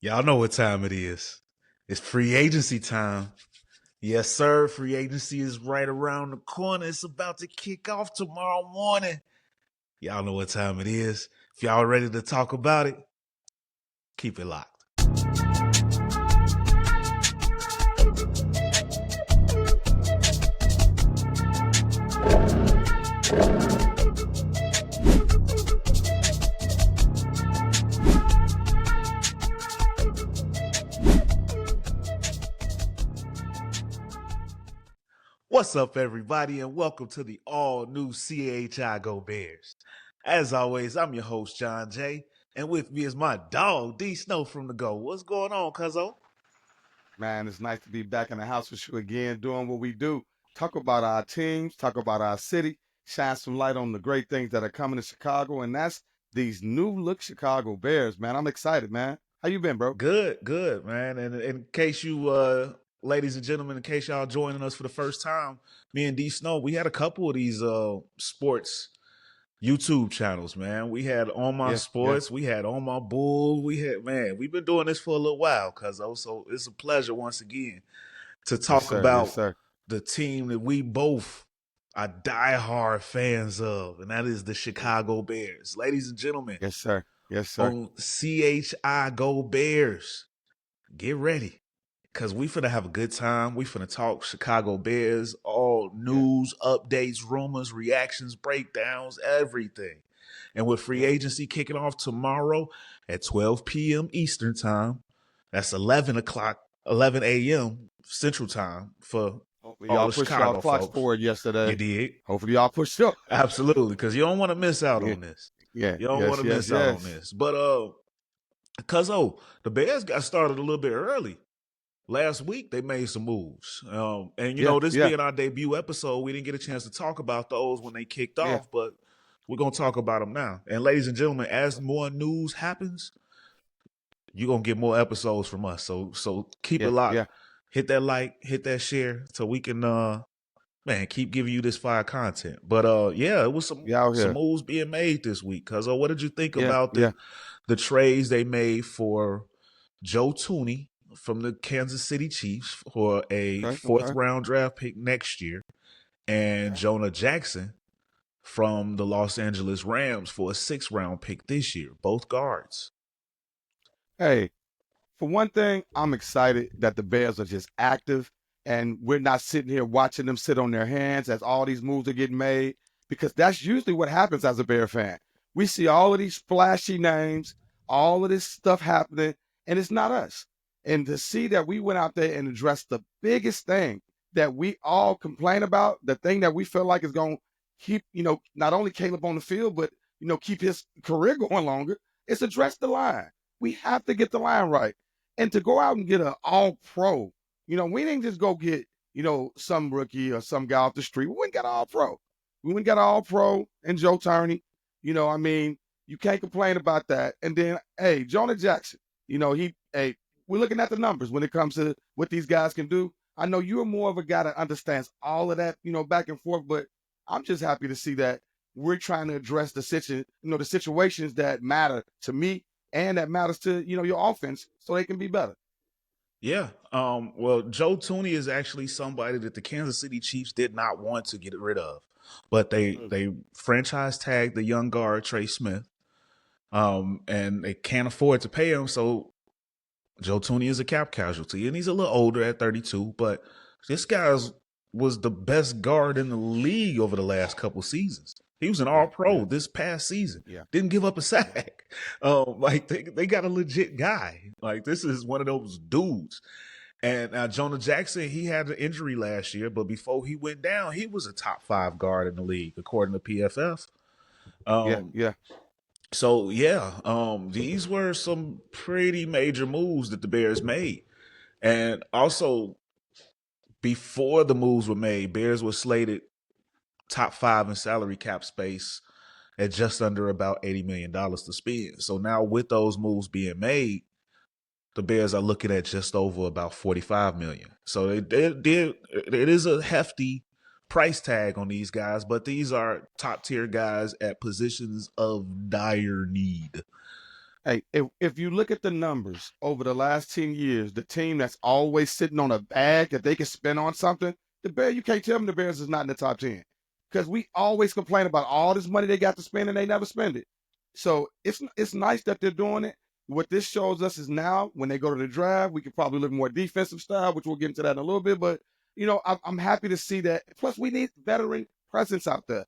Y'all know what time it is. It's free agency time. Yes, sir. Free agency is right around the corner. It's about to kick off tomorrow morning. Y'all know what time it is. If y'all ready to talk about it, keep it locked. What's up, everybody, and welcome to the all-new CHI Go Bears. As always, I'm your host, John Jay, and with me is my dog, D Snow from the Go. What's going on, cuzzo? Man, it's nice to be back in the house with you again, doing what we do. Talk about our teams, talk about our city, shine some light on the great things that are coming to Chicago, and that's these new look Chicago Bears, man. I'm excited, man. How you been, bro? Good, man. And in case you, ladies and gentlemen, in case y'all joining us for the first time, me and D Snow, we had a couple of these sports YouTube channels, man. We had On My Yeah, yeah. Sports, we had On My Bull, we've been doing this for a little while, cuz so it's a pleasure once again to Yes, talk sir. Yes, about sir. the team that we both are diehard fans of, and that is the Chicago Bears. Ladies and gentlemen, Yes, sir. Yes, sir. on CHI Go Bears, get ready. Cause we finna have a good time. We finna talk Chicago Bears, all Yeah, news, updates, rumors, reactions, breakdowns, everything. And with free yeah. agency kicking off tomorrow at 12 p.m. Eastern time, that's 11 o'clock, 11 a.m. Central time for Hopefully all y'all the pushed y'all Chicago clocks folks. forward You yesterday. did? Hopefully y'all pushed up. Absolutely. Cause you don't want to miss out Yeah, on this. yeah. You don't want Yes, to yes, miss out on yes. this. But cuz the Bears got started a little bit early last week. They made some moves, and Yeah, this yeah, being our debut episode, we didn't get a chance to talk about those when they kicked yeah, off, but we're gonna talk about them now. And ladies and gentlemen, as more news happens, you're gonna get more episodes from us. So keep it yeah, locked. yeah. Hit that like, hit that share, so we can man keep giving you this fire content. But yeah, it was We out some here. moves being made this week. Cause what did you think Yeah, about yeah. the trades they made for Joe Tooney from the Kansas City Chiefs for a Okay, fourth okay. round draft pick next year, and Yeah. Jonah Jackson from the Los Angeles Rams for a sixth round pick this year, both guards? Hey, for one thing, I'm excited that the Bears are just active and we're not sitting here watching them sit on their hands as all these moves are getting made, because that's usually what happens as a Bear fan. We see all of these flashy names, all of this stuff happening, and it's not us. And to see that we went out there and addressed the biggest thing that we all complain about, the thing that we feel like is going to keep, not only Caleb on the field, but, keep his career going longer, is address the line. We have to get the line right. And to go out and get an all pro, we didn't just go get, some rookie or some guy off the street. We went and got an all pro. We went and got an all pro and Joe Turney. I mean, you can't complain about that. And then, hey, Jonah Jackson, we're looking at the numbers when it comes to what these guys can do. I know you're more of a guy that understands all of that, back and forth, but I'm just happy to see that we're trying to address the situations that matter to me and that matters to your offense so they can be better. Yeah. Well, Joe Tooney is actually somebody that the Kansas City Chiefs did not want to get rid of, but Mm. they franchise tagged the young guard Trey Smith, and they can't afford to pay him, so Joe Tooney is a cap casualty, and he's a little older at 32, but this guy's was the best guard in the league over the last couple seasons. He was an all Yeah, pro yeah, this past season. yeah, Didn't give up a yeah. sack. Like they got a legit guy. Like this is one of those dudes. And Jonah Jackson, he had an injury last year, but before he went down, he was a top five guard in the league, according to PFF. Yeah, Um, yeah, so yeah, these were some pretty major moves that the Bears made. And also, before the moves were made, Bears were slated top five in salary cap space at just under about $80 million to spend. So now with those moves being made, the Bears are looking at just over about 45 million. So it is a hefty price tag on these guys, but these are top tier guys at positions of dire need. Hey, if you look at the numbers over the last 10 years, the team that's always sitting on a bag that they can spend on something, the Bears, you can't tell me the Bears is not in the top 10. Because we always complain about all this money they got to spend and they never spend it. So it's nice that they're doing it. What this shows us is now when they go to the draft, we could probably look more defensive style, which we'll get into that in a little bit. But I'm happy to see that. Plus, we need veteran presence out there.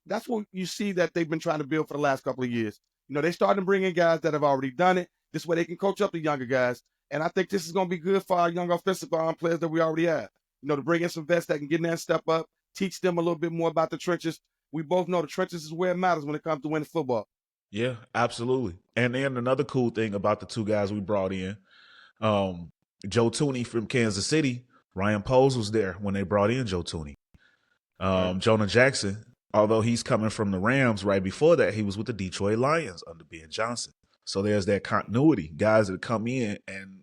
That's what you see that they've been trying to build for the last couple of years. They starting to bring in guys that have already done it. This way they can coach up the younger guys. And I think this is going to be good for our young offensive players that we already have. To bring in some vets that can get in there and step up, teach them a little bit more about the trenches. We both know the trenches is where it matters when it comes to winning football. Yeah, absolutely. And then another cool thing about the two guys we brought in, Joe Tooney from Kansas City, Ryan Poles was there when they brought in Joe Tooney. Right. Jonah Jackson, although he's coming from the Rams, right before that, he was with the Detroit Lions under Ben Johnson. So there's that continuity. Guys that come in, and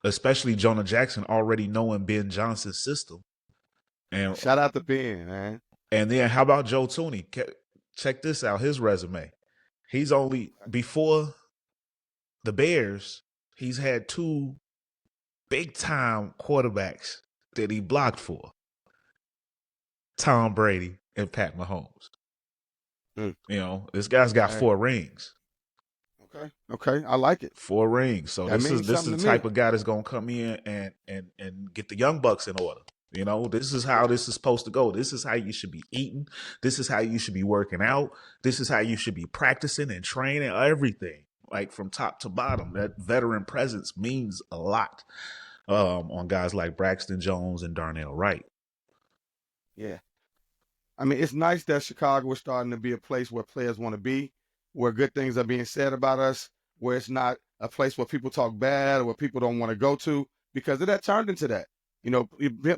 especially Jonah Jackson already knowing Ben Johnson's system. And shout out to Ben, man. And then how about Joe Tooney? Check this out, his resume. He's only, before the Bears, he's had two big-time quarterbacks that he blocked for. Tom Brady and Pat Mahomes. This guy's got 4 rings. Okay, I like it. 4 rings. So this is the type of guy that's gonna come in and get the young bucks in order. This is how this is supposed to go. This is how you should be eating. This is how you should be working out. This is how you should be practicing and training, everything, like from top to bottom. That veteran presence means a lot on guys like Braxton Jones and Darnell Wright. Yeah. I mean, it's nice that Chicago is starting to be a place where players want to be, where good things are being said about us, where it's not a place where people talk bad or where people don't want to go to, because it had turned into that.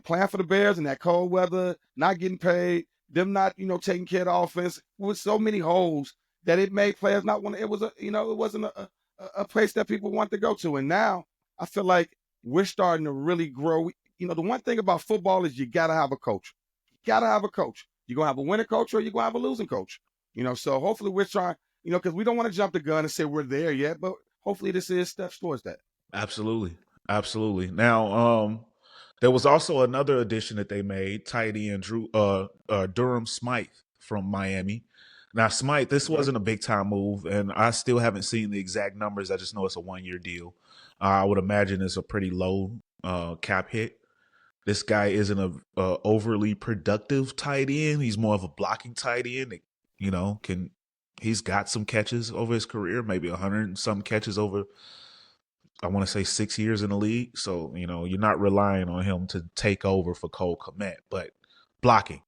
Playing for the Bears in that cold weather, not getting paid, them not, taking care of the offense with so many holes that it made players not want to. It was it wasn't a place that people want to go to. And now I feel like we're starting to really grow. The one thing about football is you got to have a coach. You got to have a coach. You're going to have a winning coach or you're going to have a losing coach. So hopefully we're trying, because we don't want to jump the gun and say we're there yet, but hopefully this is steps towards that. Absolutely. Absolutely. Now, there was also another addition that they made, tight end Durham Smythe from Miami. Now, Smythe, this wasn't a big-time move, and I still haven't seen the exact numbers. I just know it's a 1-year deal. I would imagine it's a pretty low cap hit. This guy isn't a overly productive tight end. He's more of a blocking tight end that, he's got some catches over his career, maybe 100 and some catches over, I want to say 6 years in the league. So, you're not relying on him to take over for Cole Kmet, but blocking.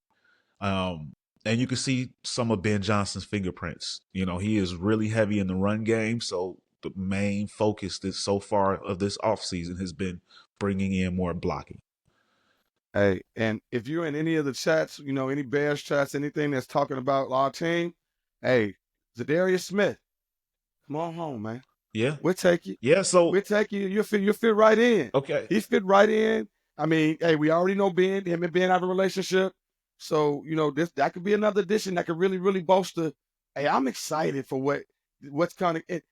And you can see some of Ben Johnson's fingerprints. He is really heavy in the run game. So the main focus so far of this offseason has been bringing in more blocking. Hey, and if you're in any of the chats, any Bears chats, anything that's talking about our team, hey, Zadarius Smith, come on home, man. Yeah. We'll take you. Yeah, so we'll take you. You'll fit right in. Okay. He fit right in. I mean, hey, we already know him and Ben have a relationship. So, that could be another addition that could really, really bolster. Hey, I'm excited for what's coming. I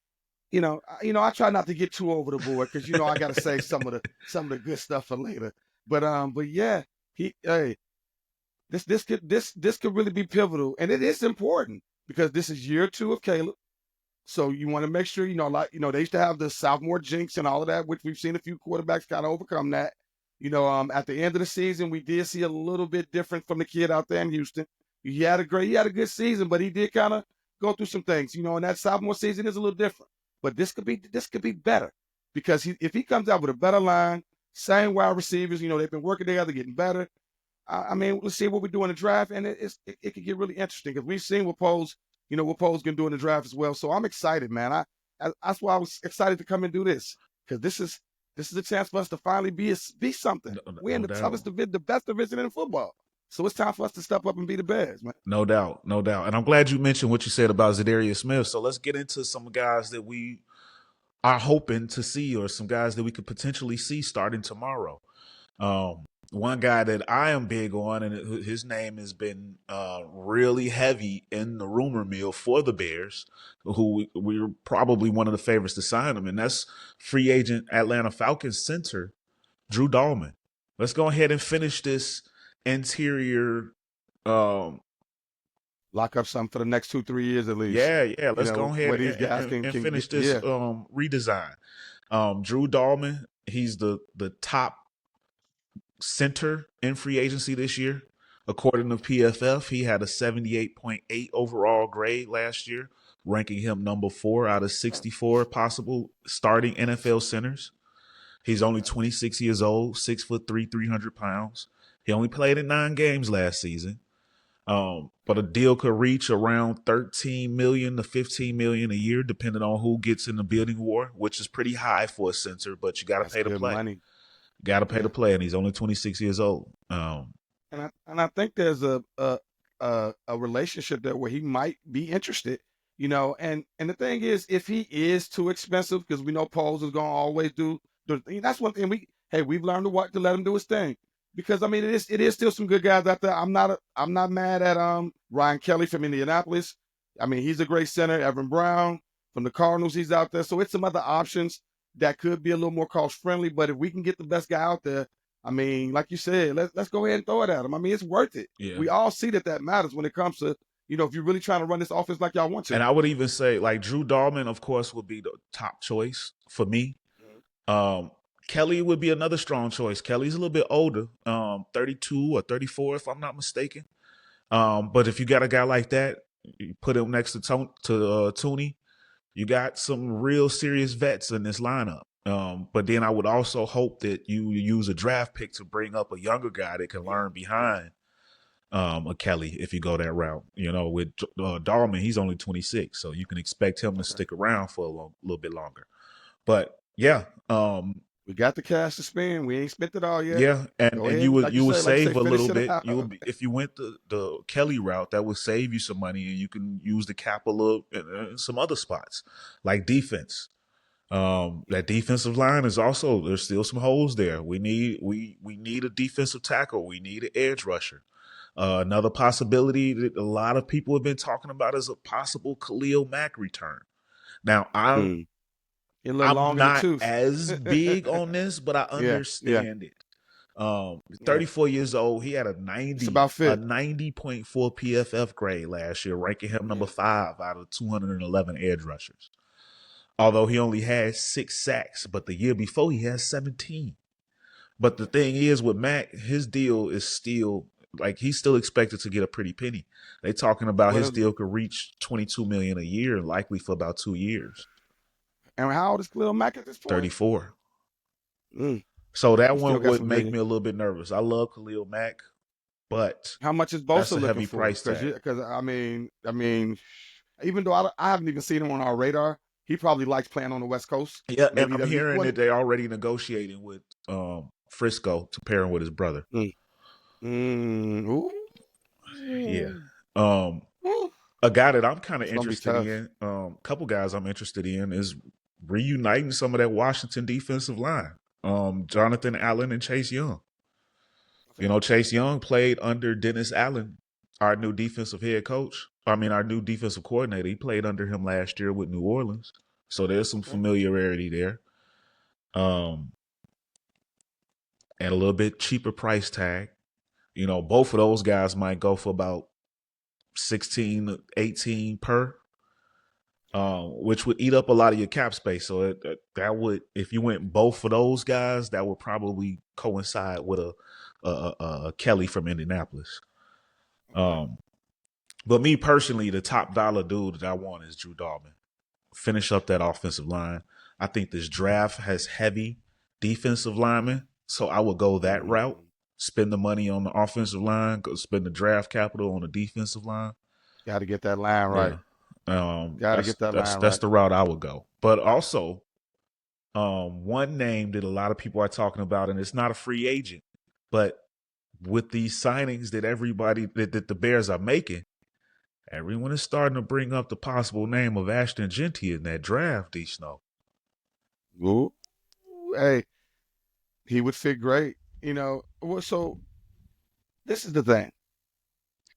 try not to get too over the board because I got to save some of the good stuff for later. But yeah, this could really be pivotal, and it is important because this is year 2 of Caleb. So you want to make sure, they used to have the sophomore jinx and all of that, which we've seen a few quarterbacks kind of overcome that. At the end of the season, we did see a little bit different from the kid out there in Houston. He had a good season, but he did kind of go through some things, and that sophomore season is a little different. But this could be better because if he comes out with a better line, same wide receivers, they've been working together, getting better. I mean, let's see what we do in the draft, and it could get really interesting because we've seen what Poles can do in the draft as well. So I'm excited, man. That's why I was excited to come and do this because this is a chance for us to finally be something. We're in the toughest division, the best division in football. So it's time for us to step up and be the Bears, man. No doubt. And I'm glad you mentioned what you said about Zadarius Smith. So let's get into some guys that we are hoping to see or some guys that we could potentially see starting tomorrow. one guy that I am big on, and his name has been really heavy in the rumor mill for the Bears, who we're probably one of the favorites to sign him, and that's free agent Atlanta Falcons center Drew Dahlman. Let's go ahead and finish this interior. Lock up something for the next 2-3 years at least. Yeah. Let's go ahead where these guys and can get. finish this Yeah, redesign. Drew Dahlman, he's the top center in free agency this year. According to PFF, he had a 78.8 overall grade last year, ranking him number 4 out of 64 possible starting NFL centers. He's only 26 years old, 6'3", 300 pounds. He only played in 9 games last season. But a deal could reach around 13 million to 15 million a year, depending on who gets in the bidding war, which is pretty high for a center, but you got to pay to play. Money. Got to pay to play, and he's only 26 years old. And I think there's a relationship there where he might be interested, And the thing is, if he is too expensive, because we know Poles is gonna always do. That's one thing we've learned to let him do his thing. Because I mean, it is still some good guys out there. I'm not mad at Ryan Kelly from Indianapolis. I mean, he's a great center. Evan Brown from the Cardinals, he's out there. So it's some other options that could be a little more cost friendly. But if we can get the best guy out there, I mean, like you said, let's go ahead and throw it at him. I mean, it's worth it. Yeah. We all see that matters when it comes to, if you're really trying to run this offense like y'all want to. And I would even say, like, Drew Dahlman, of course, would be the top choice for me. Kelly would be another strong choice. Kelly's a little bit older, 32 or 34, if I'm not mistaken. But if you got a guy like that, you put him next to Tooney, you got some real serious vets in this lineup. But then I would also hope that you use a draft pick to bring up a younger guy that can learn behind a Kelly if you go that route. With Dahlman, he's only 26, so you can expect him to stick around for a little bit longer. But yeah, we got the cash to spend. We ain't spent it all yet. Yeah, and you would save a little bit. If you went the Kelly route, that would save you some money, and you can use the cap a little in some other spots, like defense. That defensive line is also, there's still some holes there. We need a defensive tackle. We need an edge rusher. Another possibility that a lot of people have been talking about is a possible Khalil Mack return. Now I'm not as big on this, but I understand it. 34 years old. He had a 90.4 PFF grade last year, ranking him number 5 out of 211 edge rushers. Although he only had 6 sacks, but the year before he had 17. But the thing is with Mack, his deal is still, like, he's still expected to get a pretty penny. They talking about his deal could reach $22 million a year, likely for about 2 years. And how old is Khalil Mack at this point? 34. So that one would make me a little bit nervous. I love Khalil Mack, but how much is Bosa looking heavy for? Price tag. Because I mean, even though I haven't even seen him on our radar, he probably likes playing on the West Coast. Yeah, and I'm hearing that they're already negotiating with Frisco to pair him with his brother. Ooh. Yeah. A guy that I'm kind of interested in, couple guys I'm interested in, is reuniting some of that Washington defensive line. Jonathan Allen and Chase Young. Chase Young played under Dennis Allen, our new defensive coordinator. He played under him last year with New Orleans. So there's some familiarity there. And a little bit cheaper price tag. Both of those guys might go for about 16, 18 per, which would eat up a lot of your cap space. So that would, if you went both of those guys, that would probably coincide with a Kelly from Indianapolis. But me personally, the top dollar dude that I want is Drew Dahlman. Finish up that offensive line. I think this draft has heavy defensive linemen, so I would go that route. Spend the money on the offensive line, go spend the draft capital on the defensive line. Got to get that line right. That's the route I would go. But also, one name that a lot of people are talking about, and it's not a free agent, but with these signings that that the Bears are making, everyone is starting to bring up the possible name of Ashton Jeanty in that draft, D-Snow. Ooh. Hey, he would fit great. So this is the thing.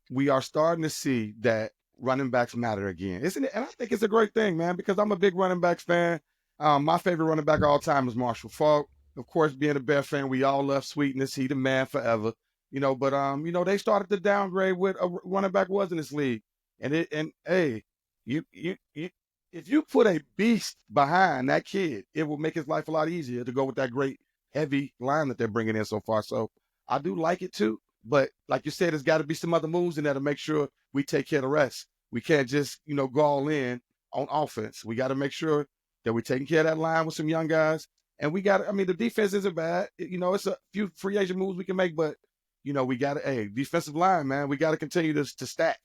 We are starting to see that running backs matter again, isn't it? And I think it's a great thing, man, because I'm a big running backs fan. My favorite running back of all time is Marshall Faulk. Of course, being a Bear fan, we all love Sweetness. He the man forever. But they started to downgrade what a running back was in this league. And hey, you if you put a beast behind that kid, it will make his life a lot easier to go with that great heavy line that they're bringing in so far. So I do like it too. But like you said, there's got to be some other moves in there to make sure we take care of the rest. We can't just, go all in on offense. We got to make sure that we're taking care of that line with some young guys. And the defense isn't bad. It's a few free agent moves we can make, but, we got to, defensive line, man, we got to continue to stack.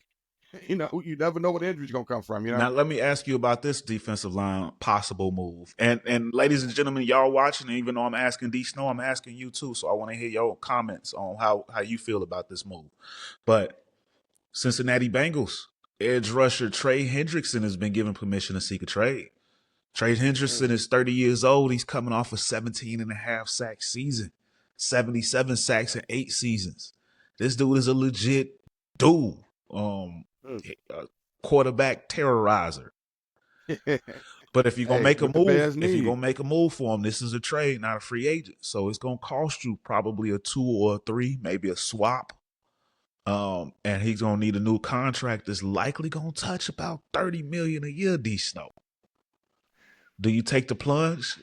You never know what injury's going to come from, Now let me ask you about this defensive line possible move. And ladies and gentlemen, y'all watching, even though I'm asking D Snow, I'm asking you too. So I want to hear your comments on how you feel about this move. But Cincinnati Bengals edge rusher Trey Hendrickson has been given permission to seek a trade. Trey Hendrickson is 30 years old. He's coming off a 17 and a half sack season, 77 sacks in 8 seasons. This dude is a legit dude. Quarterback terrorizer. But if you're gonna make a move, for him, this is a trade, not a free agent. So it's gonna cost you probably a 2 or a 3, maybe a swap. And he's gonna need a new contract that's likely gonna touch about $30 million a year, D Snow. Do you take the plunge?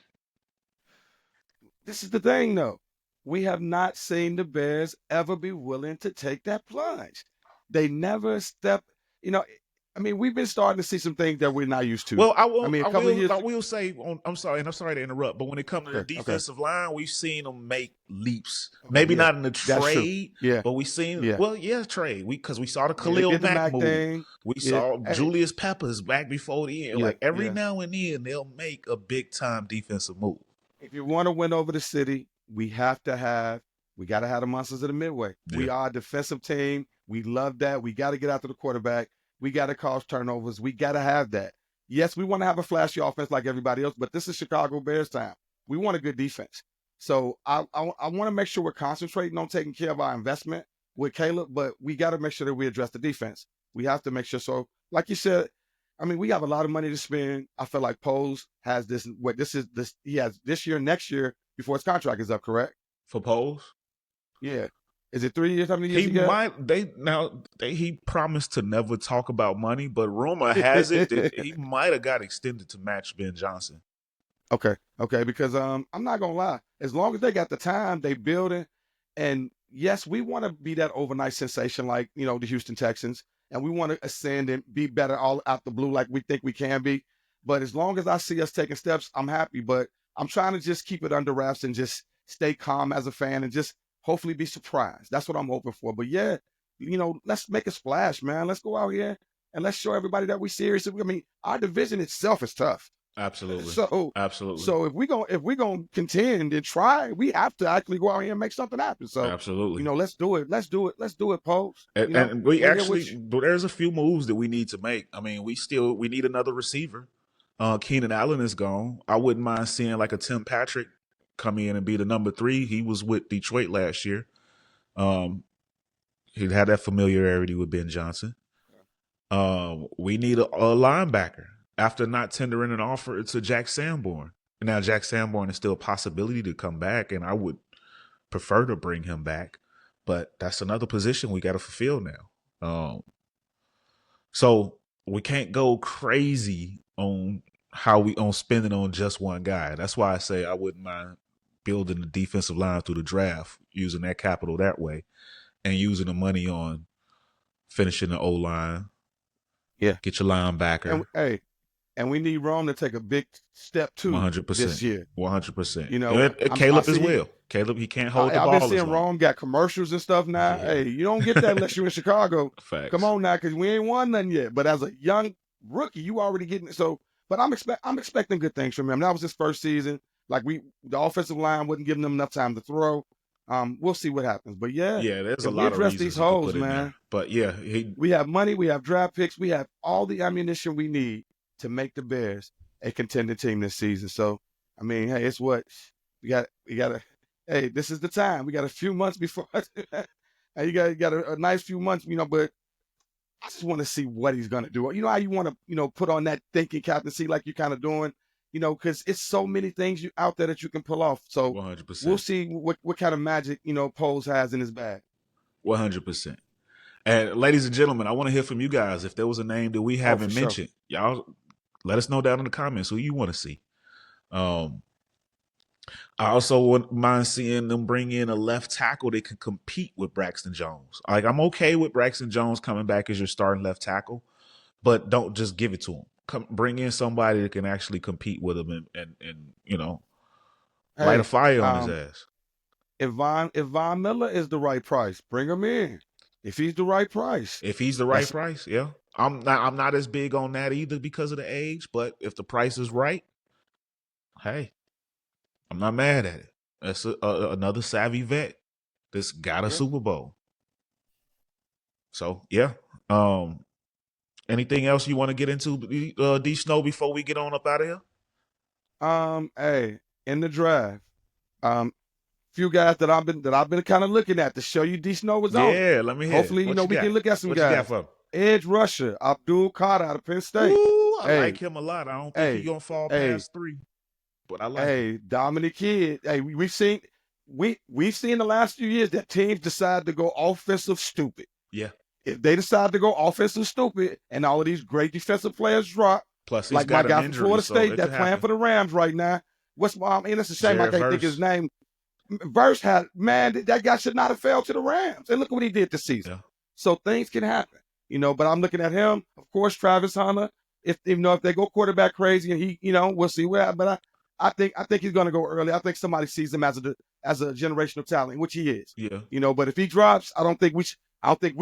This is the thing, though. We have not seen the Bears ever be willing to take that plunge. They never step, we've been starting to see some things that we're not used to. Well, I will say, I'm sorry to interrupt, but when it comes to the defensive line, we've seen them make leaps. Maybe not in the trade, but we've seen, trade. Because we saw the Khalil Mack move. Thing. We saw Julius Peppers back before the end. Like every now and then, they'll make a big-time defensive move. If you want to win over the city, we got to have the monsters of the Midway. Yeah. We are a defensive team. We love that. We got to get after the quarterback. We got to cause turnovers. We got to have that. Yes, we want to have a flashy offense like everybody else, but this is Chicago Bears time. We want a good defense. So I want to make sure we're concentrating on taking care of our investment with Caleb, but we got to make sure that we address the defense. We have to make sure. So like you said, we have a lot of money to spend. I feel like Poles has he has this year, next year, before his contract is up, correct? For Poles? Yeah. Is it 3 years? How many years he promised to never talk about money, but rumor has it that he might have got extended to match Ben Johnson. Okay, because I'm not gonna lie. As long as they got the time, they building, and yes, we want to be that overnight sensation like the Houston Texans, and we want to ascend and be better all out the blue like we think we can be. But as long as I see us taking steps, I'm happy. But I'm trying to just keep it under wraps and just stay calm as a fan and just hopefully be surprised. That's what I'm hoping for. But yeah, let's make a splash, man. Let's go out here and let's show everybody that we're serious. Our division itself is tough. Absolutely. Absolutely. So if we're gonna contend and try, we have to actually go out here and make something happen. So absolutely. Let's do it. Let's do it, Post. And we actually, there's a few moves that we need to make. We need another receiver. Keenan Allen is gone. I wouldn't mind seeing like a Tim Patrick come in and be the number 3. He was with Detroit last year. He had that familiarity with Ben Johnson. We need a linebacker after not tendering an offer to Jack Sanborn. Now, Jack Sanborn is still a possibility to come back, and I would prefer to bring him back, but that's another position we got to fulfill now. So we can't go crazy on spending on just one guy. That's why I say I wouldn't mind building the defensive line through the draft, using that capital that way, and using the money on finishing the O-line. Yeah. Get your linebacker. And we need Rome to take a big step too 100% this year. 100%. Caleb as well. Caleb, he can't hold the ball. I've been seeing Rome got commercials and stuff now. Yeah. Hey, you don't get that unless you're in Chicago. Facts. Come on now, because we ain't won nothing yet. But as a young rookie, you already getting it. So, but I'm expecting good things from him. That was his first season. Like the offensive line wasn't giving them enough time to throw. We'll see what happens. But there's a lot of reasons these holes, man. But we have money, we have draft picks, we have all the ammunition we need to make the Bears a contending team this season. So, hey, it's what we got. hey, this is the time. We got a few months before. And you got a nice few months, but I just want to see what he's gonna do. You know how you want to, put on that thinking cap and see like you're kind of doing, because it's so many things out there that you can pull off. So we'll 100%. see what kind of magic Poles has in his bag. 100%. And ladies and gentlemen, I want to hear from you guys. If there was a name that we Oh, for haven't sure. mentioned, y'all let us know down in the comments who you want to see. I also wouldn't mind seeing them bring in a left tackle that can compete with Braxton Jones. Like, I'm okay with Braxton Jones coming back as your starting left tackle, but don't just give it to him. Bring in somebody that can actually compete with him and light a Hey, fire on his ass. if Von Miller is the right price, bring him in. If he's the right price, If he's the right price, yeah. I'm not as big on that either because of the age, but if the price is right, hey, I'm not mad at it. That's another savvy vet that's got a Super Bowl. So yeah. Anything else you want to get into, D Snow, before we get on up out of here? Hey, in the draft, few guys that I've been kind of looking at to show you D Snow was on it. Yeah, let me hear. Hopefully, What you we got? can look at some What you got guys. for him? Edge rusher, Abdul Carter out of Penn State. Ooh, I Hey, like him a lot. I don't think he's gonna fall past 3, but I like him. hey, Dominic Kidd. Hey, we've seen the last few years that teams decide to go offensive stupid. Yeah. If they decide to go offensive stupid and all of these great defensive players drop, Plus, he's like got my guy an from Florida injury, so State it that's could playing happen. for the Rams right now. It's a shame Jared I can't think Verse. his name. Verse had, man, that guy should not have fell to the Rams. And look what he did this season. Yeah. So things can happen, but I'm looking at him, of course, Travis Hunter. If they go quarterback crazy and he, we'll see what happens. But I think he's gonna go early. I think somebody sees him as a generational talent, which he is. Yeah. But if he drops, I don't think we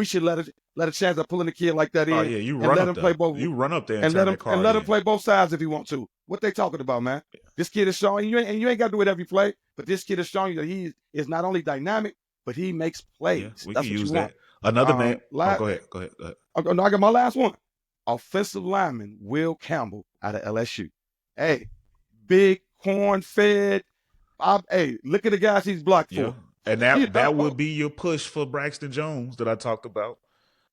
should let a chance of pulling a kid like that in. Oh yeah, you and run let up him play there. both. You run up there and And turn let him that card let him in. play both sides if he wants to. What they talking about, man? This kid is showing you, and you ain't got to do it every play. But this kid is showing you that he is not only dynamic, but he makes plays. Yeah, we That's can what use you that. want. Another name. Go ahead. Oh, no, I got my last one. Offensive lineman Will Campbell out of LSU. Hey, big corn-fed. Hey, look at the guys he's blocked for. And that would be your push for Braxton Jones that I talked about.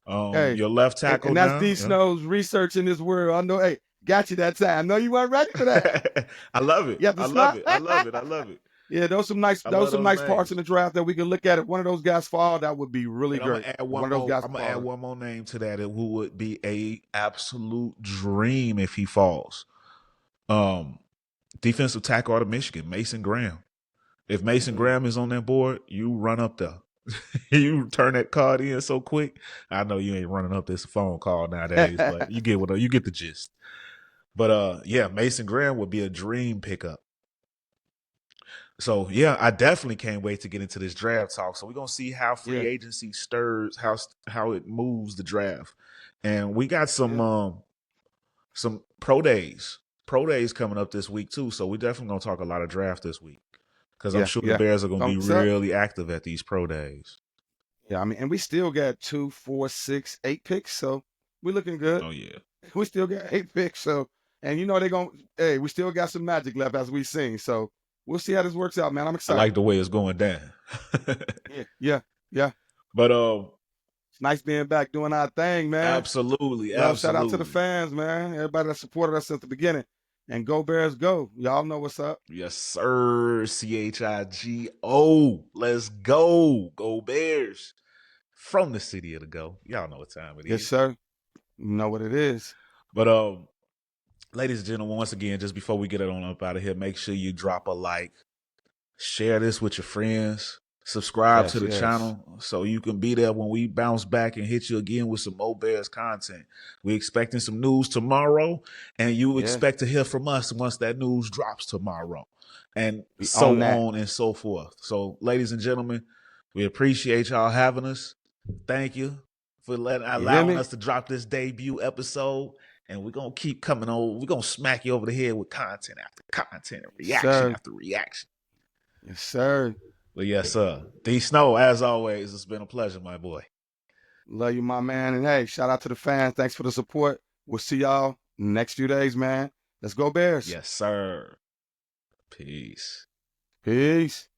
Hey, your left tackle and that's now. D Snow's research in this world. I know. Hey, got you that time. No, you weren't ready for that. I love it. I love it. Yeah, those some nice parts in the draft that we can look at. If one of those guys fall, that would be really great. I'm gonna add one more name to that, who would be a absolute dream if he falls. Defensive tackle out of Michigan, Mason Graham. If Mason Graham is on that board, you run up there. You turn that card in so quick. I know you ain't running up this phone call nowadays, but you get the gist. But yeah, Mason Graham would be a dream pickup. So yeah, I definitely can't wait to get into this draft talk. So we're gonna see how free agency stirs, how it moves the draft, and we got some pro days coming up this week too. So we're definitely gonna talk a lot of draft this week because I'm sure the Bears are gonna be really active at these pro days. Yeah, I mean, and we still got 2, 4, 6, 8 picks, so we're looking good. Oh yeah, we still got 8 picks, so and they're gonna. Hey, we still got some magic left as we sing. So we'll see how this works out, man. I'm excited. I like the way it's going down. yeah. But it's nice being back doing our thing, man. Absolutely. Shout out to the fans, man. Everybody that supported us since the beginning. And go Bears, go! Y'all know what's up. Yes, sir. CHIGO. Let's go. Go Bears. From the city of the go. Y'all know what time it is. Yes, sir. You know what it is. But ladies and gentlemen, once again, just before we get it on up out of here, make sure you drop a like, share this with your friends, subscribe to the channel so you can be there when we bounce back and hit you again with some more Bears content. We're expecting some news tomorrow, and you expect to hear from us once that news drops tomorrow, and so on and so forth. So, ladies and gentlemen, we appreciate y'all having us. Thank you for allowing us to drop this debut episode. And we're going to keep coming on. We're going to smack you over the head with content after content and reaction after reaction. Yes, sir. Well, yes, sir. D Snow, as always, it's been a pleasure, my boy. Love you, my man. And hey, shout out to the fans. Thanks for the support. We'll see y'all next few days, man. Let's go Bears. Yes, sir. Peace. Peace.